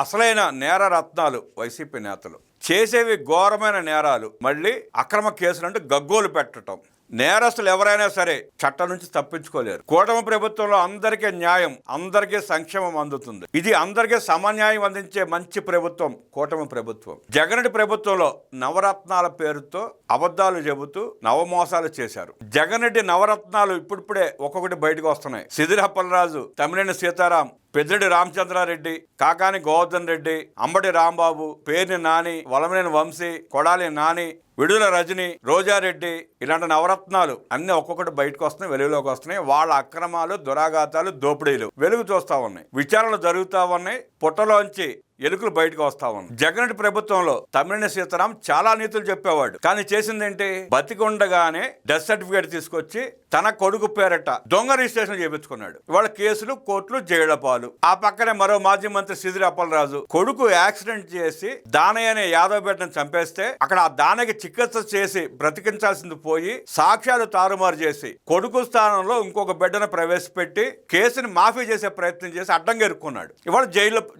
అసలైన నేర రత్నాలు వైసీపీ నేతలు చేసేవి ఘోరమైన నేరాలు, మళ్ళీ అక్రమ కేసులంటూ గగ్గోలు పెట్టడం. నేరస్తులు ఎవరైనా సరే చట్టం నుంచి తప్పించుకోలేరు. కూటమి ప్రభుత్వంలో అందరికీ న్యాయం, అందరికీ సంక్షేమం అందుతుంది. ఇది అందరికీ సమన్యాయం అందించే మంచి ప్రభుత్వం కూటమి ప్రభుత్వం. జగన్ ప్రభుత్వంలో నవరత్నాల పేరుతో అబద్ధాలు చెబుతూ నవమోసాలు చేశారు. జగన్ రెడ్డి నవరత్నాలు ఇప్పుడిప్పుడే ఒక్కొక్కటి బయటకు వస్తున్నాయి. సిదిరి అప్పలరాజు, తమ్మినేని సీతారాం, పెద్దిరెడ్డి రామచంద్రారెడ్డి, కాకాని గోవర్ధన్ రెడ్డి, అంబటి రాంబాబు, పేర్ని నాని, వలమనేని వంశీ, కొడాలి నాని, విడుదల రజని, రోజారెడ్డి, ఇలాంటి నవరత్నాలు అన్ని ఒక్కొక్కటి బయటకు వస్తున్నాయి, వెలుగులోకి వస్తున్నాయి. వాళ్ళ అక్రమాలు, దురాఘాతాలు, దోపిడీలు వెలుగు చూస్తా ఉన్నాయి. విచారణలు జరుగుతూ ఉన్నాయి. పుట్టలోంచి ఎలుకలు బయటకు వస్తా ఉన్నాయి. జగన్ ప్రభుత్వంలో తమ్మినేని సీతారాం చాలా నీతులు చెప్పేవాడు, కానీ చేసిందేంటి? బతికుండగానే డెత్ సర్టిఫికేట్ తీసుకొచ్చి తన కొడుకు పేరట దొంగ రిజిస్ట్రేషన్ చేయించుకున్నాడు. ఇవాళ కేసులు, కోర్టులు, జైళ్ల పాలు. ఆ పక్కనే మరో మాజీ మంత్రి సిదిరి అప్పలరాజు కొడుకు యాక్సిడెంట్ చేసి దానయ్య అనే యాదవ్ బిడ్డను చంపేస్తే అక్కడ ఆ దానయ్యకి చికిత్స చేసి బ్రతికించాల్సింది పోయి సాక్ష్యాలు తారుమారు చేసి కొడుకు స్థానంలో ఇంకొక బిడ్డను ప్రవేశపెట్టి కేసుని మాఫీ చేసే ప్రయత్నం చేసి అడ్డంగా ఇరుక్కున్నాడు. ఇవాళ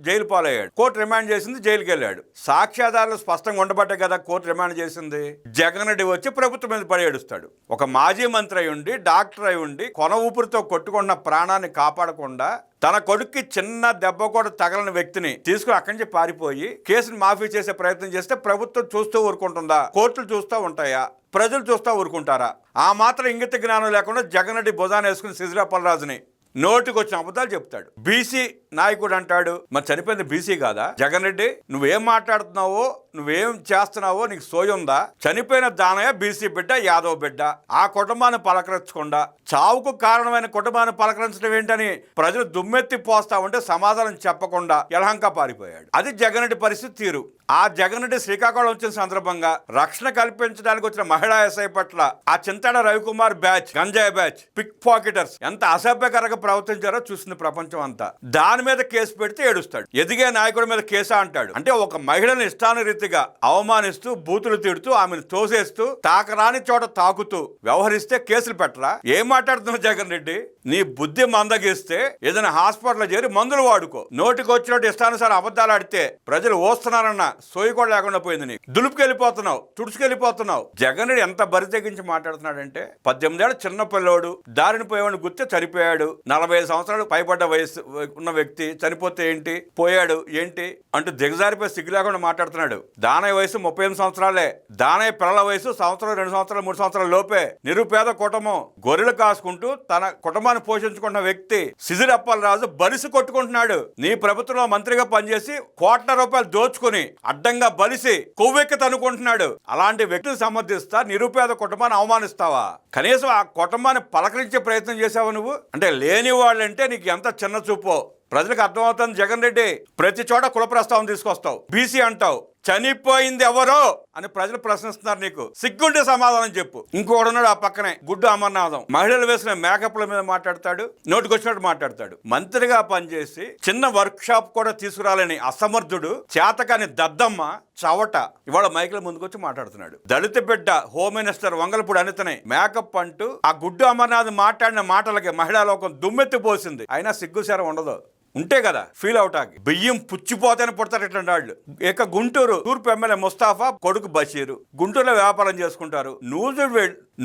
జైలు పాలయ్యాడు. కోర్టు రిమాండ్ చేసింది, జైలుకి వెళ్ళాడు. సాక్ష్యాధారాలు స్పష్టంగా ఉండబట్టే కదా కోర్టు రిమాండ్ చేసింది. జగన్ రెడ్డి వచ్చి ప్రభుత్వం మీద పడి ఏడుస్తాడు. ఒక మాజీ మంత్రి అయి ఉండి, డాక్టర్ అయి ఉండి, కొన ఊపిరితో కొట్టుకున్న ప్రాణాన్ని కాపాడకుండా తన కొడుక్కి చిన్న దెబ్బ కూడా తగలని వ్యక్తిని తీసుకుని అక్కడి నుంచి పారిపోయి కేసుని మాఫీ చేసే ప్రయత్నం చేస్తే ప్రభుత్వం చూస్తూ ఊరుకుంటుందా? కోర్టులు చూస్తూ ఉంటాయా? ప్రజలు చూస్తూ ఊరుకుంటారా? ఆ మాత్రం ఇంగిత జ్ఞానం లేకుండా జగన్ రెడ్డి భుజాన్ని వేసుకుని సిదిరి అప్పలరాజుని నోటికి వచ్చిన అబద్ధాలు చెప్తాడు. బీసీ నాయకుడు అంటాడు. మరి చనిపోయింది బీసీ కాదా? జగన్ రెడ్డి, నువ్వేం మాట్లాడుతున్నావో, నువ్వేం చేస్తున్నావో నీకు సోయుందా? చనిపోయిన దానయ్య బీసీ బిడ్డ, యాదవ్ బిడ్డ. ఆ కుటుంబాన్ని పలకరించకుండా చావుకు కారణమైన కుటుంబాన్ని పలకరించడం ఏంటని ప్రజలు దుమ్మెత్తి పోస్తా ఉంటే సమాధానం చెప్పకుండా యలహంక పారిపోయాడు. అది జగన్ రెడ్డి పరిస్థితి తీరు. ఆ జగన్ రెడ్డి శ్రీకాకుళం వచ్చిన సందర్భంగా రక్షణ కల్పించడానికి వచ్చిన మహిళా ఎస్ఐ పట్ల ఆ చింతాడ రవికుమార్ బ్యాచ్, గంజాయి బ్యాచ్, పిక్ పాకెటర్స్ ఎంత అసభ్యకరంగా ప్రవర్తించారో చూసింది ప్రపంచం అంతా. దాని మీద కేసు పెడితే ఏడుస్తాడు. ఎదిగే నాయకుడి మీద కేసా అంటాడు. అంటే ఒక మహిళను ఇష్టానురీతిగా అవమానిస్తూ, బూతులు తిడుతూ, ఆమెను తోసేస్తూ, తాకరాని చోట తాకుతూ వ్యవహరిస్తే కేసులు పెట్టరా? ఏం మాట్లాడుతున్నావు జగన్ రెడ్డి? నీ బుద్ధి మందగిస్తే ఏదైనా హాస్పిటల్లో చేరి మందులు వాడుకో. నోటికి వచ్చినట్టు ఇష్టానుసారి అబద్ధాలు ఆడితే ప్రజలు ఓస్తున్నారన్న సోయి కూడా లేకుండా పోయింది. నీకు దులుపుకెళ్ళిపోతున్నావు, తుడుచుకెళ్ళిపోతున్నావు. జగన్ రెడ్డి ఎంత బరి తెగించి మాట్లాడుతున్నాడంటే 18 ఏళ్ళ చిన్న పిల్లోడు దారిని పోయేవాడిని గుర్తే చనిపోయాడు. 45 సంవత్సరాలు పైబడ్డ వయసు ఉన్న వ్యక్తి చనిపోతే ఏంటి, పోయాడు ఏంటి అంటూ దిగజారిపోయి సిగ్గు లేకుండా మాట్లాడుతున్నాడు. దానయ్య వయసు 38 సంవత్సరాలే. దానయ్య పిల్లల వయసు సంవత్సరం, 2 సంవత్సరాలు, 3 సంవత్సరాల లోపే. నిరుపేద కుటుంబం, గొర్రెలు కాసుకుంటూ తన కుటుంబాన్ని పోషించుకున్న వ్యక్తి సిదిరి అప్పలరాజు బలిసి కొట్టుకుంటున్నాడు. నీ ప్రభుత్వంలో మంత్రిగా పనిచేసి కోట్ల రూపాయలు దోచుకుని అడ్డంగా బలిసి కొవ్వెక్కి తనుకుంటున్నాడు. అలాంటి వ్యక్తిని సమర్థిస్తా నిరుపేద కుటుంబాన్ని అవమానిస్తావా? కనీసం ఆ కుటుంబాన్ని పలకరించే ప్రయత్నం చేసావు నువ్వు? అంటే లేని వాళ్ళంటే నీకు ఎంత చిన్న చూపో ప్రజలకు అర్థమవుతుంది. జగన్ రెడ్డి ప్రతి చోట కుల ప్రస్తావన తీసుకొస్తావు, బీసీ అంటావు. చనిపోయింది ఎవరో అని ప్రజలు ప్రశ్నిస్తున్నారు. నీకు సిగ్గుంటే సమాధానం చెప్పు. ఇంకోడు ఉన్నాడు ఆ పక్కనే, గుడ్డు అమర్నాథం. మహిళలు వేసిన మేకప్ల మీద మాట్లాడతాడు, నోటికి వచ్చినట్టు మాట్లాడతాడు. మంత్రిగా పనిచేసి చిన్న వర్క్ షాప్ కూడా తీసుకురాలని అసమర్థుడు, చేతకాని దద్దమ్మ చవట ఇవాళ మైకుల ముందుకొచ్చి మాట్లాడుతున్నాడు. దళిత బిడ్డ హోమ్ మినిస్టర్ వంగలపూడి అనితనే మేకప్ అంటూ ఆ గుడ్డు అమర్నాథ్ మాట్లాడిన మాటలకి మహిళా లోకం దుమ్మెత్తి పోసింది. అయినా సిగ్గుసారం ఉండదు. ఉంటే కదా ఫీల్ అవుటాకి. బియ్యం పుచ్చిపోతేనే పుడతారు ఇట్లాంటి వాళ్ళు. ఇక గుంటూరు తూర్పు ఎమ్మెల్యే ముస్తాఫా కొడుకు బషీరు గుంటూరులో వ్యాపారం చేసుకుంటారు.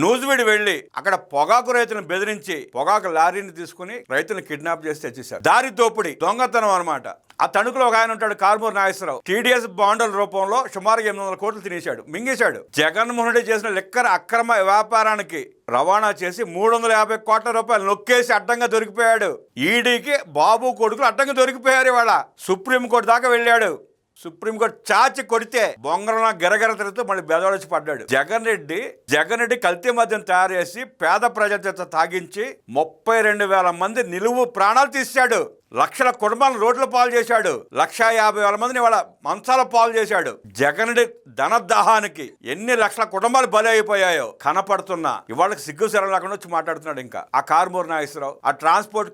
నూజివీడి వెళ్లి అక్కడ పొగాకు రైతులను బెదిరించి పొగాకు లారీని తీసుకుని రైతులను కిడ్నాప్ చేసి తెచ్చేశారు. దారి దోపిడి, దొంగతనం అనమాట. ఆ తణుకులో ఒక ఆయన ఉంటాడు, కారుమూరి నాగేశ్వరరావు. టీడీఎస్ బాండ్ల రూపంలో సుమారు 800 కోట్లు తినేశాడు, మింగేశాడు. జగన్మోహన్ రెడ్డి చేసిన లిక్కర్ అక్రమ వ్యాపారానికి రవాణా చేసి 350 కోట్ల రూపాయలు నొక్కేసి అడ్డంగా దొరికిపోయాడు. ఈడీకి బాబు కొడుకులు అడ్డంగా దొరికిపోయారు. ఇవాళ సుప్రీంకోర్టు దాకా వెళ్ళాడు. సుప్రీంకోర్టు చాచి కొడితే బొంగరంలో గెరగెర తిరుగుతూ మళ్ళీ బెదవాడొచ్చి పడ్డాడు. జగన్ రెడ్డి కల్తీ మద్యం తయారు చేసి పేద ప్రజల చేత తాగించి 32,000 మంది నిలువు ప్రాణాలు తీశాడు. లక్షల కుటుంబాలను రోడ్ల పాలు చేశాడు. 150,000 మందిని ఇవాళ మంచాల పాలు చేశాడు. జగన్ రెడ్డి ధనదాహానికి ఎన్ని లక్షల కుటుంబాలు బలి అయిపోయాయో కనపడుతున్నా ఇవాళకి సిగ్గు శరం లేకుండా వచ్చి మాట్లాడుతున్నాడు. ఇంకా ఆ కారుమూరి నాగేశ్వరరావు ట్రాన్స్పోర్ట్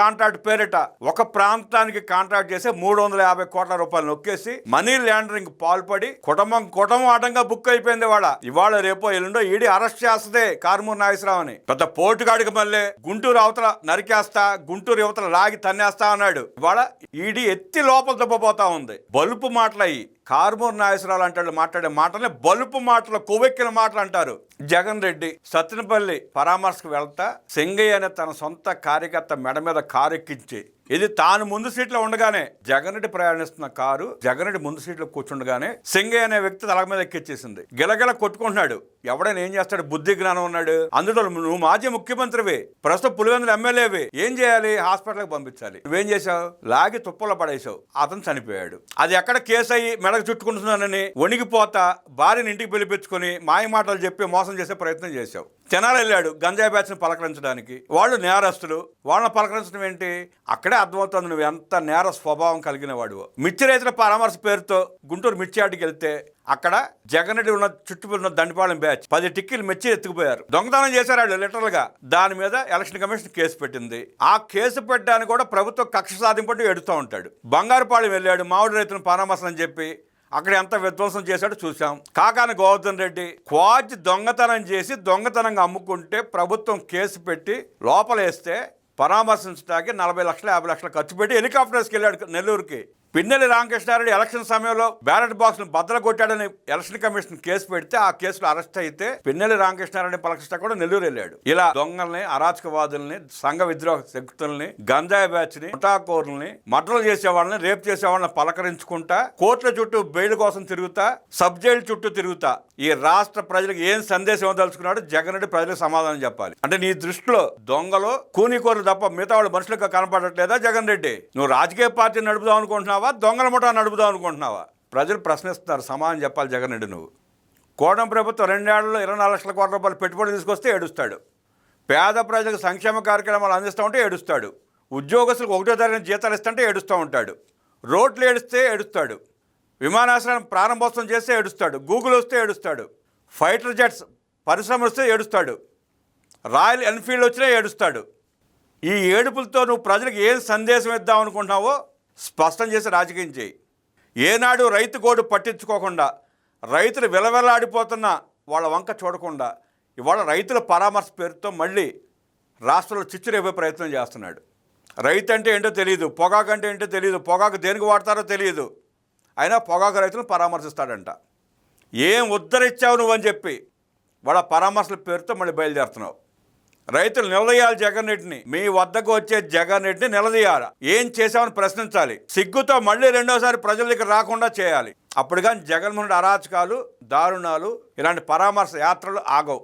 కాంట్రాక్ట్ పేరిట ఒక ప్రాంతానికి కాంట్రాక్ట్ చేసి 350 కోట్ల రూపాయలు నొక్కేసి మనీ లాండరింగ్ పాల్పడి కుటుంబం ఆటంగా బుక్ అయిపోయింది. ఇవాళ రేపో ఎల్లుండో ఈడీ అరెస్ట్ చేస్తుంది కారుమూరి నాగేశ్వరరావు అని. పెద్ద పోటుగాడికి మళ్ళీ గుంటూరు యువతల నరికేస్తా, గుంటూరు యువతల లాగి తన్నేస్తా అన్నాడు. ఇవాళ ఈడీ ఎత్తి లోపల దెబ్బపోతా ఉంది. బలుపు మాటలయ్యి కార్మూర్ నాగేశ్వరరావు అంటాడు మాట్లాడే మాటలే బలుపు మాటలు, కొవ్వెక్కిన మాటలు అంటారు. జగన్ రెడ్డి సత్తెనపల్లి పరామర్శకు వెళ్తా సింగయ్య అనే తన సొంత కార్యకర్త మెడ మీద కారు ఎక్కించి, ఇది తాను ముందు సీట్లో ఉండగానే జగన్ రెడ్డి ప్రయాణిస్తున్న కారు జగన్ రెడ్డి ముందు సీట్లో కూర్చుండగానే సింగయ్య అనే వ్యక్తి తల మీద ఎక్కిచ్చేసింది. గిలగిల కొట్టుకుంటున్నాడు. ఎవడైనా ఏం చేస్తాడు? బుద్ధి జ్ఞానం ఉన్నాడు. అందులో నువ్వు మాజీ ముఖ్యమంత్రివి, ప్రస్తుతం పులివెందుల ఎమ్మెల్యేవి. ఏం చేయాలి? హాస్పిటల్కి పంపించాలి. నువ్వేం చేశావు? లాగి తుప్పలో పడేసావు. అతను చనిపోయాడు. అది ఎక్కడ కేసు అయ్యి మెడకు చుట్టుకుంటున్నానని వణిగిపోతా భార్యని ఇంటికి పిలిపించుకొని మాయ మాటలు చెప్పి మోసం చేసే ప్రయత్నం చేశావు. తెనాలి వెళ్ళాడు గంజాయి బ్యాచ్ని పలకరించడానికి. వాళ్ళు నేరస్తులు, వాళ్ళని పలకరించడం ఏంటి? అక్కడే అర్థమవుతుంది నువ్వు ఎంత నేర స్వభావం కలిగిన వాడు. మిర్చి రైతుల పరామర్శ పేరుతో గుంటూరు మిర్చి ఆటికి వెళ్తే అక్కడ జగన్ రెడ్డి ఉన్న చుట్టుపక్కల ఉన్న దండిపాలెం బ్యాచ్ 10 టిక్కీలు మిర్చి ఎత్తుకుపోయారు. దొంగతనం చేశారు వాళ్ళు లిటరల్ గా. దాని మీద ఎలక్షన్ కమిషన్ కేసు పెట్టింది. ఆ కేసు పెట్టడానికి కూడా ప్రభుత్వం కక్ష సాధింపట్టు ఎడుతూ ఉంటాడు. బంగారుపాళెం వెళ్ళాడు మామిడి రైతులను పరామర్శం అని చెప్పి అక్కడ ఎంత విధ్వంసం చేశాడో చూసాం. కాకాని గోవర్ధన్ రెడ్డి క్వాజ్ దొంగతనం చేసి దొంగతనంగా అమ్ముకుంటే ప్రభుత్వం కేసు పెట్టి లోపలేస్తే పరామర్శించడానికి 40 లక్షలు 50 లక్షలు ఖర్చు పెట్టి హెలికాప్టర్స్కి వెళ్ళాడు నెల్లూరుకి. పిన్నెల్లి రామకృష్ణారెడ్డి ఎలక్షన్ సమయంలో బ్యాలెట్ బాక్స్ను బద్దలు కొట్టాడని ఎలక్షన్ కమిషన్ కేసు పెడితే ఆ కేసులో అరెస్ట్ అయితే పిన్నెల్లి రామకృష్ణారెడ్డి పలకృష్ణ కూడా నెల్లూరు వెళ్ళాడు. ఇలా దొంగల్ని, అరాచకవాదుల్ని, సంఘ విద్రోహ శక్తుల్ని, గంజాయి బ్యాచ్ ని, ముఠాకోరుల్ని, మర్డర్లు చేసేవాళ్ళని, రేప్ చేసేవాళ్ళని పలకరించుకుంటా, కోర్టుల చుట్టూ బెయిల్ కోసం తిరుగుతా, సబ్ జైలు చుట్టూ తిరుగుతా ఈ రాష్ట్ర ప్రజలకు ఏం సందేశం ఇవ్వదలుచుకున్నాడు జగన్ రెడ్డి? ప్రజలకు సమాధానం చెప్పాలి. అంటే నీ దృష్టిలో దొంగలు కూనీకోరులు తప్ప మిగతా వాళ్ళు మనుషులకు కనపడట్లేదా జగన్ రెడ్డి? నువ్వు రాజకీయ పార్టీని నడుపుదాం అనుకుంటున్నావా, దొంగల ముఠా నడుపుదాం అనుకుంటున్నావా? ప్రజలు ప్రశ్నిస్తున్నారు. సమాధానం చెప్పాలి జగన్ రెడ్డి నువ్వు. కూటమి ప్రభుత్వం 2 ఏళ్లలో 24 లక్షల కోట్ల రూపాయలు పెట్టుబడి తీసుకొస్తే ఏడుస్తాడు. పేద ప్రజలకు సంక్షేమ కార్యక్రమాలు అందిస్తూ ఉంటే ఏడుస్తాడు. ఉద్యోగస్తులకు 1వ తరగతి జీతాలు ఇస్తుంటే ఏడుస్తూ ఉంటాడు. రోడ్లు ఏడిస్తే ఏడుస్తాడు. విమానాశ్రయం ప్రారంభోత్సవం చేస్తే ఏడుస్తాడు. గూగుల్ వస్తే ఏడుస్తాడు. ఫైటర్ జెట్స్ పరిశ్రమ వస్తే ఏడుస్తాడు. రాయల్ ఎన్ఫీల్డ్ వచ్చినా ఏడుస్తాడు. ఈ ఏడుపులతో నువ్వు ప్రజలకు ఏం సందేశం ఇద్దాం అనుకుంటున్నావో స్పష్టం చేసి రాజకీయం చేయి. ఏనాడు రైతు గోడు పట్టించుకోకుండా, రైతులు విలవిల్లాడిపోతున్న వాళ్ళ వంక చూడకుండా ఇవాళ రైతుల పరామర్శ పేరుతో మళ్ళీ రాష్ట్రంలో చిచ్చు రేపే ప్రయత్నం చేస్తున్నాడు. రైతు అంటే ఏంటో తెలియదు, పొగాకు అంటే ఏంటో తెలియదు, పొగాకు దేనికి వాడతారో తెలియదు, అయినా పొగాకు రైతులను పరామర్శిస్తాడంట. ఏం ఉద్ధరించావు నువ్వని చెప్పి వాళ్ళ పరామర్శల పేరుతో మళ్ళీ బయలుదేరుతున్నావు. రైతులు నిలదీయాలి జగన్ రెడ్డిని. మీ వద్దకు వచ్చే జగన్ రెడ్డిని నిలదీయాలి. ఏం చేశామని ప్రశ్నించాలి. సిగ్గుతో మళ్ళీ 2వసారి ప్రజల దగ్గర రాకుండా చేయాలి. అప్పుడు కానీ జగన్మోహన్ రెడ్డి అరాచకాలు, దారుణాలు, ఇలాంటి పరామర్శ యాత్రలు ఆగవు.